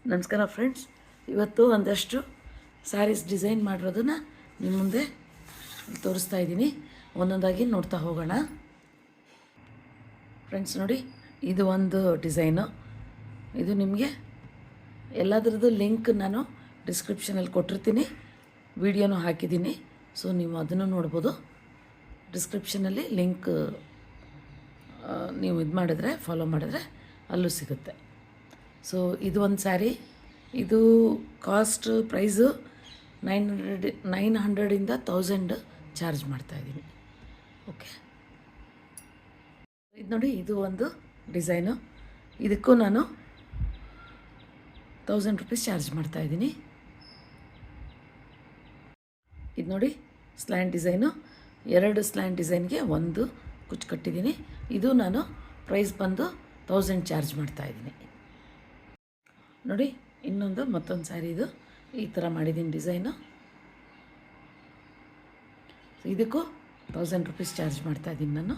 ನಮಸ್ಕಾರ ಫ್ರೆಂಡ್ಸ್, ಇವತ್ತು ಒಂದಷ್ಟು ಸ್ಯಾರೀಸ್ ಡಿಸೈನ್ ಮಾಡಿರೋದನ್ನು ನಿಮ್ಮ ಮುಂದೆ ತೋರಿಸ್ತಾ ಇದ್ದೀನಿ. ಒಂದೊಂದಾಗಿ ನೋಡ್ತಾ ಹೋಗೋಣ. ಫ್ರೆಂಡ್ಸ್ ನೋಡಿ, ಇದು ಒಂದು ಡಿಸೈನು. ಇದು ನಿಮಗೆ ಎಲ್ಲದರದ್ದು ಲಿಂಕ್ ನಾನು ಡಿಸ್ಕ್ರಿಪ್ಷನಲ್ಲಿ ಕೊಟ್ಟಿರ್ತೀನಿ, ವಿಡಿಯೋನೂ ಹಾಕಿದ್ದೀನಿ. ಸೊ ನೀವು ಅದನ್ನು ನೋಡ್ಬೋದು. ಡಿಸ್ಕ್ರಿಪ್ಷನಲ್ಲಿ ಲಿಂಕ್ ನೀವು ಇದು ಮಾಡಿದ್ರೆ, ಫಾಲೋ ಮಾಡಿದ್ರೆ ಅಲ್ಲೂ ಸಿಗುತ್ತೆ. ಸೊ ಇದು ಒಂದು ಸ್ಯಾರಿ. ಇದು ಕಾಸ್ಟ್ ಪ್ರೈಸು 900ಇಂದ 1000 ಚಾರ್ಜ್ ಮಾಡ್ತಾಯಿದ್ದೀನಿ. ಓಕೆ, ಇದು ನೋಡಿ, ಇದು ಒಂದು ಡಿಸೈನು. ಇದಕ್ಕೂ ನಾನು 1000 ರೂಪೀಸ್ ಚಾರ್ಜ್ ಮಾಡ್ತಾಯಿದ್ದೀನಿ. ಇದು ನೋಡಿ, ಸ್ಲ್ಯಾಂಡ್ ಡಿಸೈನು. 2 ಸ್ಲ್ಯಾಂಡ್ ಡಿಸೈನ್ಗೆ ಒಂದು ಕುಚ್ಚು ಕಟ್ಟಿದ್ದೀನಿ. ಇದು ನಾನು ಪ್ರೈಸ್ ಬಂದು 1000 ಚಾರ್ಜ್ ಮಾಡ್ತಾಯಿದ್ದೀನಿ. ನೋಡಿ, ಮತ್ತೊಂದು ಸ್ಯಾರಿ. ಇದು ಈ ಥರ ಮಾಡಿದ್ದೀನಿ ಡಿಸೈನು. ಇದಕ್ಕೂ 1000 ರೂಪೀಸ್ ಚಾರ್ಜ್ ಮಾಡ್ತಾಯಿದ್ದೀನಿ ನಾನು.